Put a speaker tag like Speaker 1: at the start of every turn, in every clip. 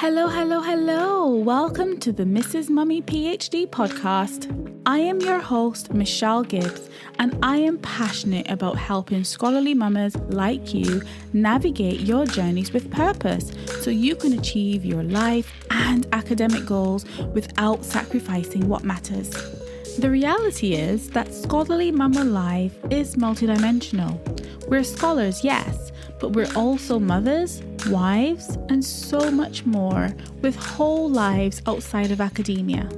Speaker 1: Hello, hello, hello. Welcome to the Mrs. Mummy PhD podcast. I am your host, Michelle Gibbs, and I am passionate about helping scholarly mamas like you navigate your journeys with purpose so you can achieve your life and academic goals without sacrificing what matters. The reality is that scholarly mama life is multidimensional. We're scholars, yes, but we're also mothers, wives, and so much more with whole lives outside of academia.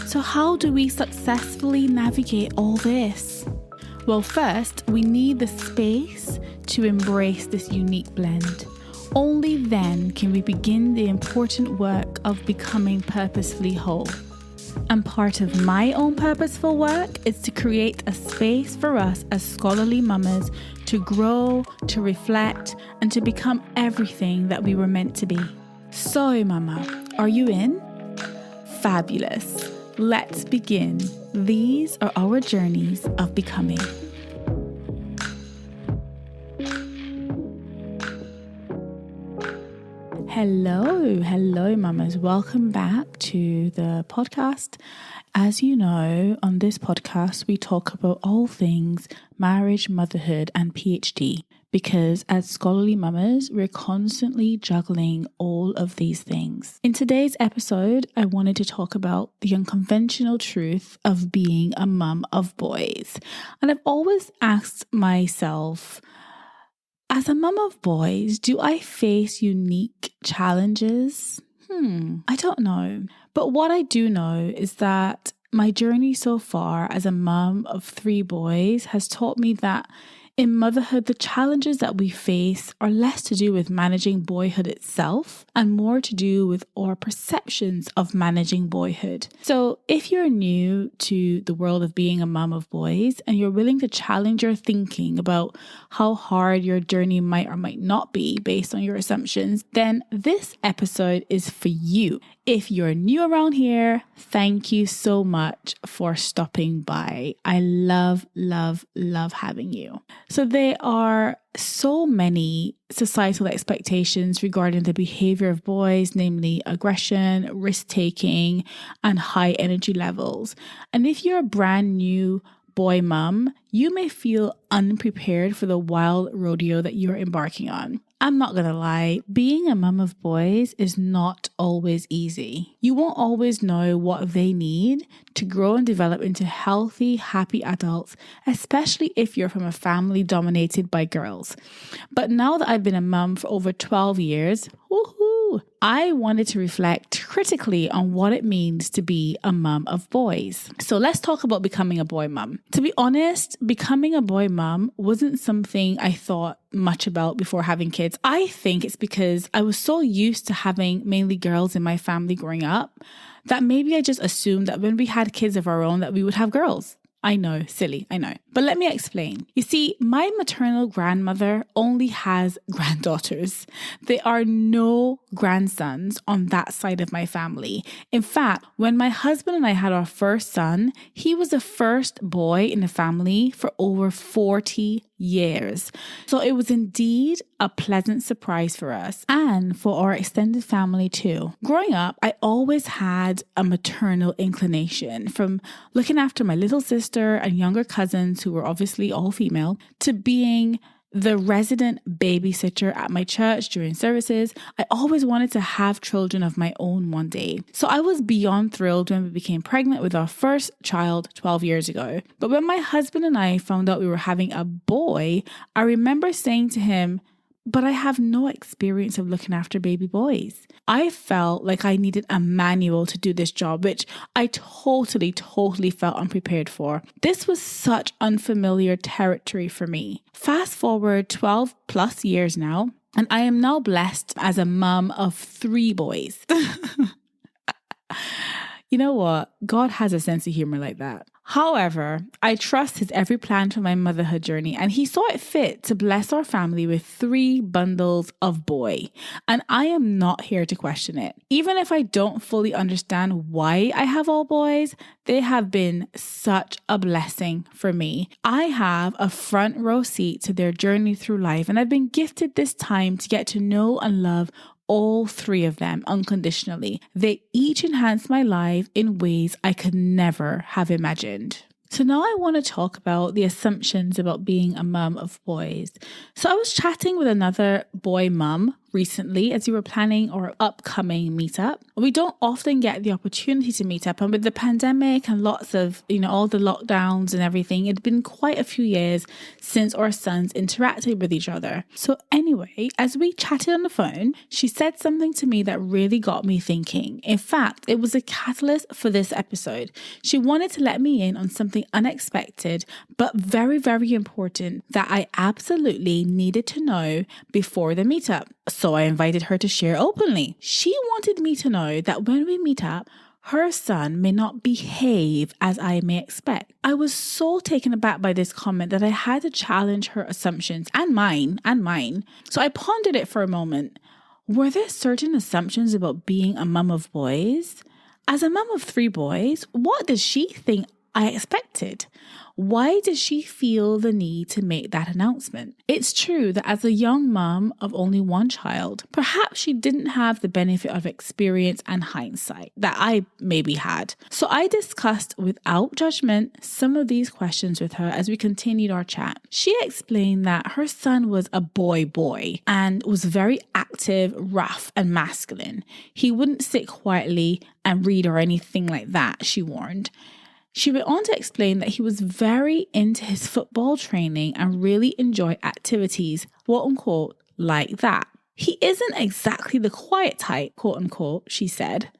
Speaker 1: So how do we successfully navigate all this? Well, first, we need the space to embrace this unique blend. Only then can we begin the important work of becoming purposefully whole. And part of my own purposeful work is to create a space for us as scholarly mamas to grow, to reflect, and to become everything that we were meant to be. So, mama, are you in? Fabulous. Let's begin. These are our journeys of becoming. Hello, mamas. Welcome back to the podcast. As you know, on this podcast, we talk about all things marriage, motherhood, and PhD. Because as scholarly mamas, we're constantly juggling all of these things. In today's episode, I wanted to talk about the unconventional truth of being a mum of boys. And I've always asked myself, as a mum of boys, do I face unique challenges? I don't know. But what I do know is that my journey so far as a mum of 3 boys has taught me that in motherhood, the challenges that we face are less to do with managing boyhood itself and more to do with our perceptions of managing boyhood. So if you're new to the world of being a mum of boys and you're willing to challenge your thinking about how hard your journey might or might not be based on your assumptions, then this episode is for you. If you're new around here, thank you so much for stopping by. I love having you. So there are so many societal expectations regarding the behavior of boys, namely aggression, risk-taking, and high energy levels. And if you're a brand new boy mum, you may feel unprepared for the wild rodeo that you're embarking on. I'm not going to lie, being a mum of boys is not always easy. You won't always know what they need to grow and develop into healthy, happy adults, especially if you're from a family dominated by girls. But now that I've been a mum for over 12 years, I wanted to reflect critically on what it means to be a mum of boys. So let's talk about becoming a boy mum. To be honest, becoming a boy mum wasn't something I thought much about before having kids. I think it's because I was so used to having mainly girls in my family growing up that maybe I just assumed that when we had kids of our own that we would have girls. I know, silly, I know. But let me explain. You see, my maternal grandmother only has granddaughters. There are no grandsons on that side of my family. In fact, when my husband and I had our first son, he was the first boy in the family for over 40 years. So it was indeed a pleasant surprise for us and for our extended family too. Growing up, I always had a maternal inclination, from looking after my little sister and younger cousins who were obviously all female, to being the resident babysitter at my church during services. I always wanted to have children of my own one day. So I was beyond thrilled when we became pregnant with our first child 12 years ago. But when my husband and I found out we were having a boy, I remember saying to him, but I have no experience of looking after baby boys. I felt like I needed a manual to do this job, which I totally felt unprepared for. This was such unfamiliar territory for me. Fast forward 12 plus years now, and I am now blessed as a mum of 3 boys. You know what? God has a sense of humor like that. However, I trust his every plan for my motherhood journey, and he saw it fit to bless our family with 3 bundles of boy. And I am not here to question it. Even if I don't fully understand why I have all boys, they have been such a blessing for me. I have a front row seat to their journey through life, and I've been gifted this time to get to know and love all three of them unconditionally. They each enhance my life in ways I could never have imagined. So now I want to talk about the assumptions about being a mum of boys. So I was chatting with another boy mum recently as we were planning our upcoming meetup. We don't often get the opportunity to meet up, and with the pandemic and lots of, all the lockdowns and everything, it'd been quite a few years since our sons interacted with each other. So anyway, as we chatted on the phone, she said something to me that really got me thinking. In fact, it was a catalyst for this episode. She wanted to let me in on something unexpected, but very, very important that I absolutely needed to know before the meetup. So I invited her to share openly. She wanted me to know that when we meet up, her son may not behave as I may expect. I was so taken aback by this comment that I had to challenge her assumptions and mine. So I pondered it for a moment. Were there certain assumptions about being a mum of boys? As a mum of 3 boys, what does she think I expected? Why does she feel the need to make that announcement? It's true that as a young mum of only 1 child, perhaps she didn't have the benefit of experience and hindsight that I maybe had. So I discussed without judgment some of these questions with her as we continued our chat. She explained that her son was a boy and was very active, rough, and masculine. He wouldn't sit quietly and read or anything like that, she warned. She went on to explain that he was very into his football training and really enjoyed activities, quote unquote, like that. He isn't exactly the quiet type, quote unquote, she said.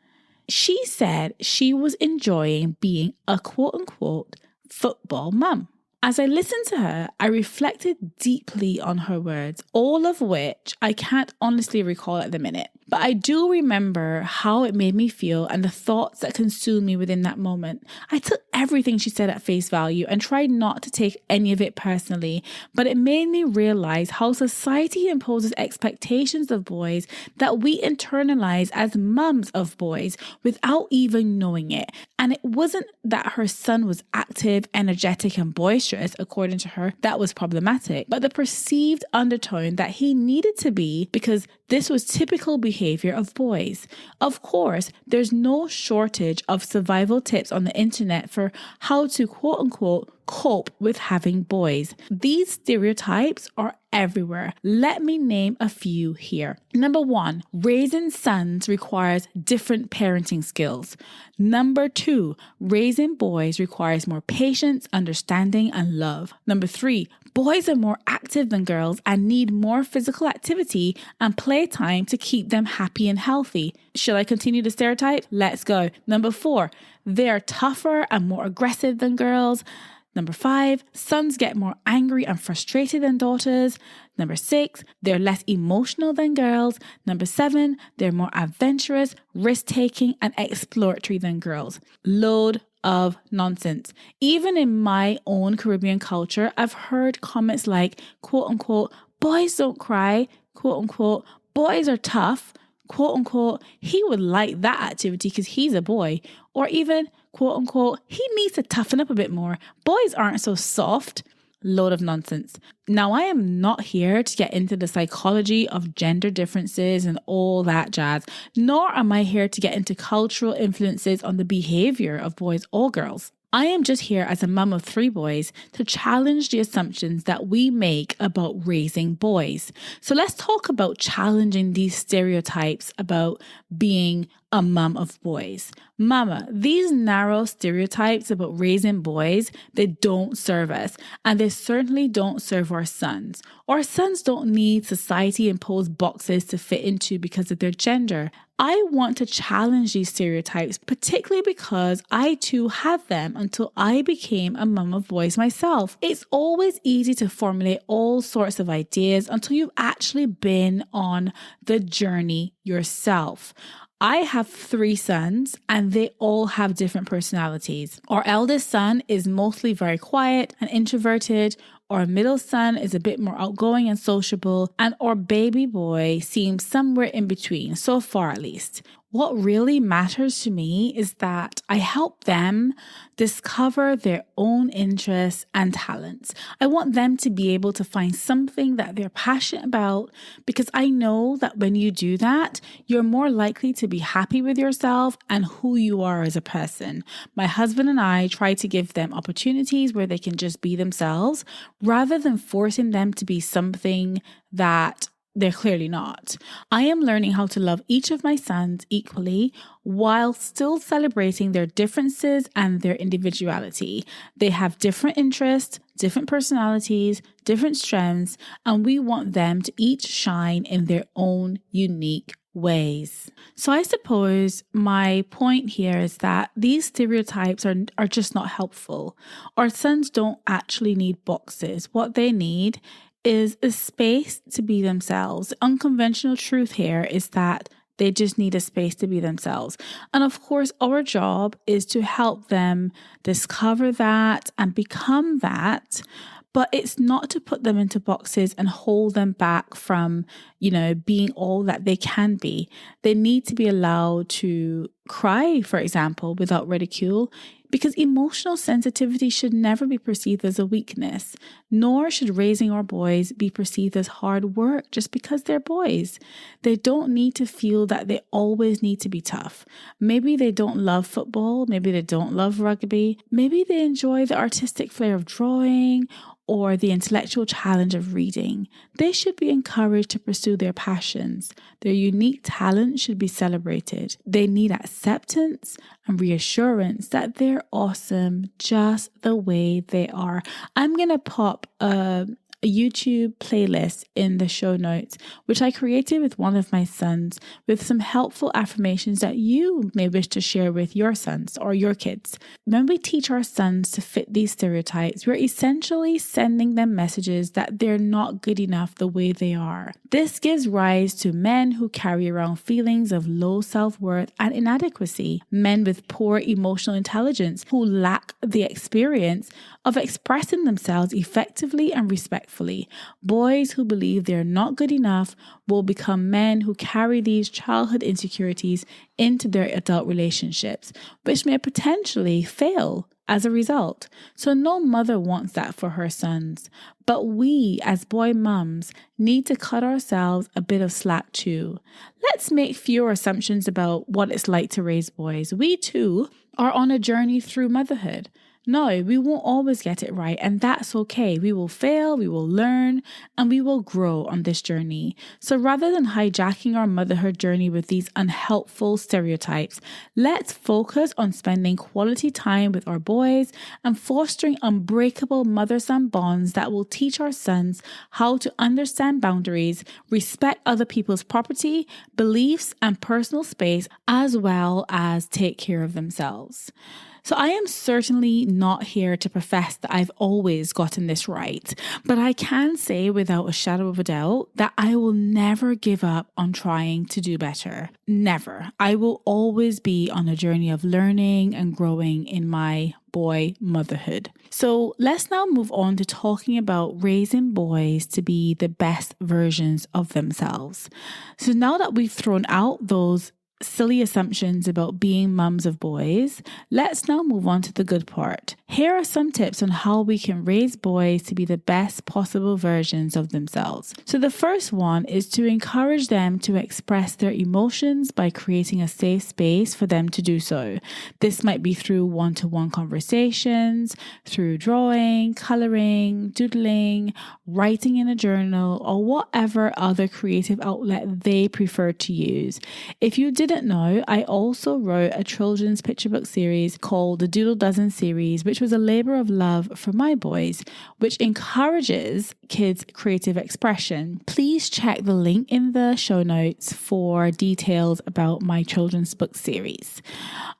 Speaker 1: She said she was enjoying being a quote unquote football mum. As I listened to her, I reflected deeply on her words, all of which I can't honestly recall at the minute. But I do remember how it made me feel and the thoughts that consumed me within that moment. I took everything she said at face value and tried not to take any of it personally, but it made me realize how society imposes expectations of boys that we internalize as mums of boys without even knowing it. And it wasn't that her son was active, energetic, and boisterous, according to her, that was problematic, but the perceived undertone that he needed to be because this was typical behavior of boys. Of course, there's no shortage of survival tips on the internet for how to quote unquote cope with having boys. These stereotypes are everywhere. Let me name a few here. Number 1, raising sons requires different parenting skills. Number 2, raising boys requires more patience, understanding, and love. Number 3, boys are more active than girls and need more physical activity and playtime to keep them happy and healthy. Shall I continue the stereotype? Let's go. Number 4, they're tougher and more aggressive than girls. Number 5, sons get more angry and frustrated than daughters. Number 6, they're less emotional than girls. Number 7, they're more adventurous, risk-taking, and exploratory than girls. Load of nonsense. Even in my own Caribbean culture, I've heard comments like, quote unquote, boys don't cry, quote unquote, boys are tough, quote unquote, he would like that activity because he's a boy, or even, quote unquote, he needs to toughen up a bit more. Boys aren't so soft. Load of nonsense. Now, I am not here to get into the psychology of gender differences and all that jazz, nor am I here to get into cultural influences on the behavior of boys or girls. I am just here as a mum of 3 boys to challenge the assumptions that we make about raising boys. So let's talk about challenging these stereotypes about being a mum of boys. Mama, these narrow stereotypes about raising boys, they don't serve us, and they certainly don't serve our sons. Our sons don't need society-imposed boxes to fit into because of their gender. I want to challenge these stereotypes, particularly because I too had them until I became a mum of boys myself. It's always easy to formulate all sorts of ideas until you've actually been on the journey yourself. I have 3 sons and they all have different personalities. Our eldest son is mostly very quiet and introverted. our middle son is a bit more outgoing and sociable, and our baby boy seems somewhere in between, so far at least. What really matters to me is that I help them discover their own interests and talents. I want them to be able to find something that they're passionate about, because I know that when you do that, you're more likely to be happy with yourself and who you are as a person. My husband and I try to give them opportunities where they can just be themselves rather than forcing them to be something that they're clearly not. I am learning how to love each of my sons equally while still celebrating their differences and their individuality. They have different interests, different personalities, different strengths, and we want them to each shine in their own unique ways. So I suppose my point here is that these stereotypes are just not helpful. Our sons don't actually need boxes. What they need is a space to be themselves. The unconventional truth here is that they just need a space to be themselves. And of course, our job is to help them discover that and become that. But it's not to put them into boxes and hold them back from, being all that they can be. They need to be allowed to cry, for example, without ridicule, because emotional sensitivity should never be perceived as a weakness, nor should raising our boys be perceived as hard work just because they're boys. They don't need to feel that they always need to be tough. Maybe they don't love football, maybe they don't love rugby, maybe they enjoy the artistic flair of drawing or the intellectual challenge of reading. They should be encouraged to pursue their passions. Their unique talent should be celebrated. They need acceptance and reassurance that they're awesome just the way they are. I'm going to pop a YouTube playlist in the show notes, which I created with one of my sons, with some helpful affirmations that you may wish to share with your sons or your kids. When we teach our sons to fit these stereotypes, we're essentially sending them messages that they're not good enough the way they are. This gives rise to men who carry around feelings of low self-worth and inadequacy, men with poor emotional intelligence who lack the experience of expressing themselves effectively and respectfully. Boys who believe they're not good enough will become men who carry these childhood insecurities into their adult relationships, which may potentially fail as a result. So no mother wants that for her sons. But we, as boy mums, need to cut ourselves a bit of slack too. Let's make fewer assumptions about what it's like to raise boys. We too are on a journey through motherhood. No, we won't always get it right, and that's okay. We will fail, we will learn, and we will grow on this journey. So rather than hijacking our motherhood journey with these unhelpful stereotypes, let's focus on spending quality time with our boys and fostering unbreakable mother-son bonds that will teach our sons how to understand boundaries, respect other people's property, beliefs, and personal space, as well as take care of themselves. So I am certainly not here to profess that I've always gotten this right, but I can say without a shadow of a doubt that I will never give up on trying to do better. Never. I will always be on a journey of learning and growing in my boy motherhood. So let's now move on to talking about raising boys to be the best versions of themselves. So now that we've thrown out those silly assumptions about being mums of boys, let's now move on to the good part. Here are some tips on how we can raise boys to be the best possible versions of themselves. So the first one is to encourage them to express their emotions by creating a safe space for them to do so. This might be through one-to-one conversations, through drawing, coloring, doodling, writing in a journal, or whatever other creative outlet they prefer to use. If you didn't know, I also wrote a children's picture book series called the Doodle Dozen series, which was a labor of love for my boys, which encourages kids' creative expression. Please check the link in the show notes for details about my children's book series.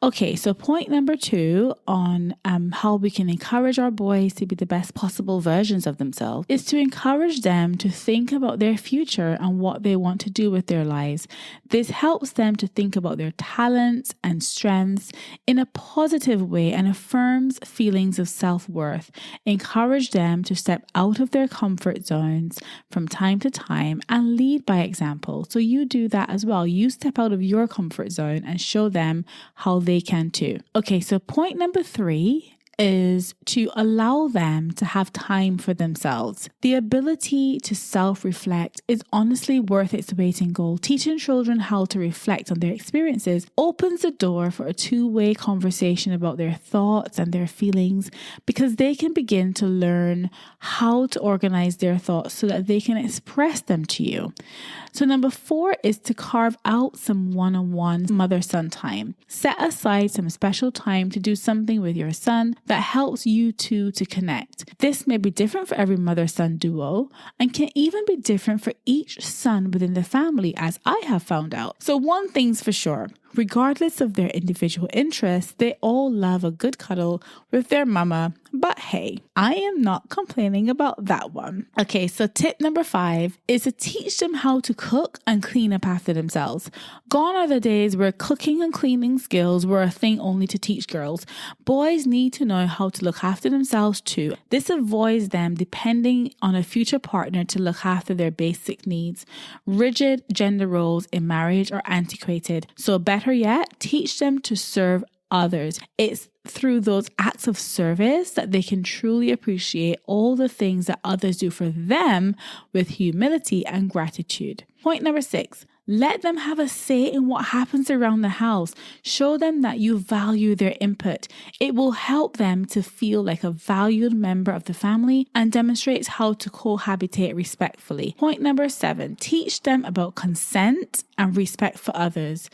Speaker 1: Okay, so point number 2 on how we can encourage our boys to be the best possible versions of themselves is to encourage them to think about their future and what they want to do with their lives. This helps them to think think about their talents and strengths in a positive way and affirms feelings of self-worth. Encourage them to step out of their comfort zones from time to time and lead by example. So you do that as well. You step out of your comfort zone and show them how they can too. Okay, so point number 3 is to allow them to have time for themselves. The ability to self-reflect is honestly worth its weight in gold. Teaching children how to reflect on their experiences opens the door for a two-way conversation about their thoughts and their feelings, because they can begin to learn how to organize their thoughts so that they can express them to you. So number 4 is to carve out some one-on-one mother-son time. Set aside some special time to do something with your son that helps you two to connect. This may be different for every mother-son duo and can even be different for each son within the family, as I have found out. So one thing's for sure, regardless of their individual interests, they all love a good cuddle with their mama. But hey, I am not complaining about that one. Okay, so tip number 5 is to teach them how to cook and clean up after themselves. Gone are the days where cooking and cleaning skills were a thing only to teach girls. Boys need to know how to look after themselves too. This avoids them depending on a future partner to look after their basic needs. Rigid gender roles in marriage are antiquated. So better yet, teach them to serve others. It's through those acts of service that they can truly appreciate all the things that others do for them with humility and gratitude. Point number 6. Let them have a say in what happens around the house. Show them that you value their input. It will help them to feel like a valued member of the family and demonstrates how to cohabitate respectfully. Point number 7. Teach them about consent and respect for others.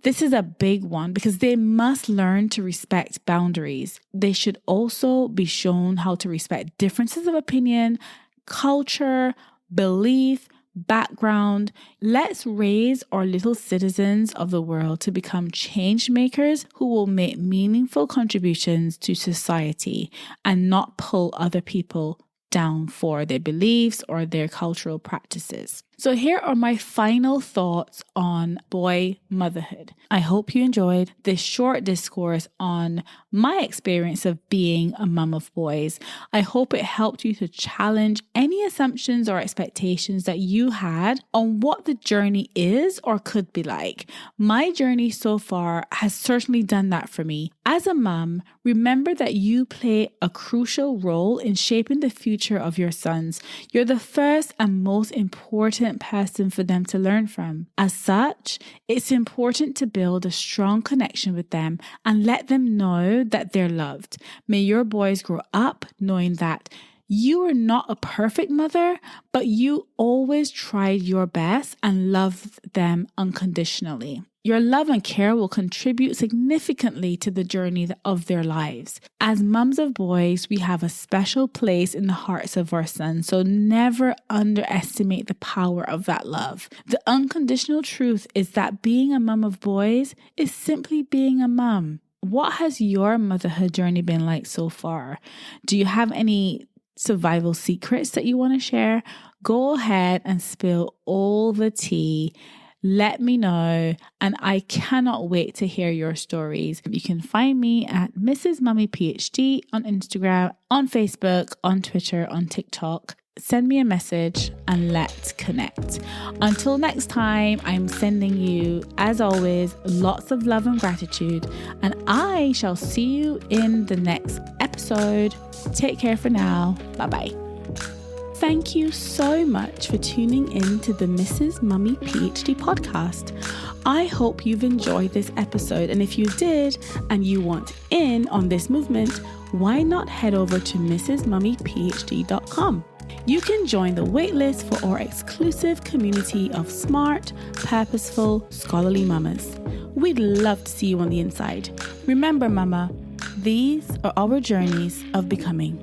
Speaker 1: This is a big one because they must learn to respect boundaries. They should also be shown how to respect differences of opinion, culture, belief, background. Let's raise our little citizens of the world to become change makers who will make meaningful contributions to society and not pull other people down for their beliefs or their cultural practices. So here are my final thoughts on boy motherhood. I hope you enjoyed this short discourse on my experience of being a mum of boys. I hope it helped you to challenge any assumptions or expectations that you had on what the journey is or could be like. My journey so far has certainly done that for me. As a mum, remember that you play a crucial role in shaping the future of your sons. You're the first and most important person for them to learn from. As such, it's important to build a strong connection with them and let them know that they're loved. May your boys grow up knowing that you are not a perfect mother, but you always tried your best and loved them unconditionally. Your love and care will contribute significantly to the journey of their lives. As mums of boys, we have a special place in the hearts of our sons, so never underestimate the power of that love. The unconditional truth is that being a mum of boys is simply being a mum. What has your motherhood journey been like so far? Do you have any survival secrets that you want to share? Go ahead and spill all the tea. Let me know, and I cannot wait to hear your stories. You can find me at Mrs. Mummy PhD on Instagram, on Facebook, on Twitter, on TikTok. Send me a message and let's connect. Until next time, I'm sending you, as always, lots of love and gratitude, and I shall see you in the next episode. Take care for now. Bye-bye. Thank you so much for tuning in to the Mrs. Mummy PhD podcast. I hope you've enjoyed this episode, and if you did and you want in on this movement, why not head over to mrsmummyphd.com. You can join the waitlist for our exclusive community of smart, purposeful, scholarly mamas. We'd love to see you on the inside. Remember, mama, these are our journeys of becoming.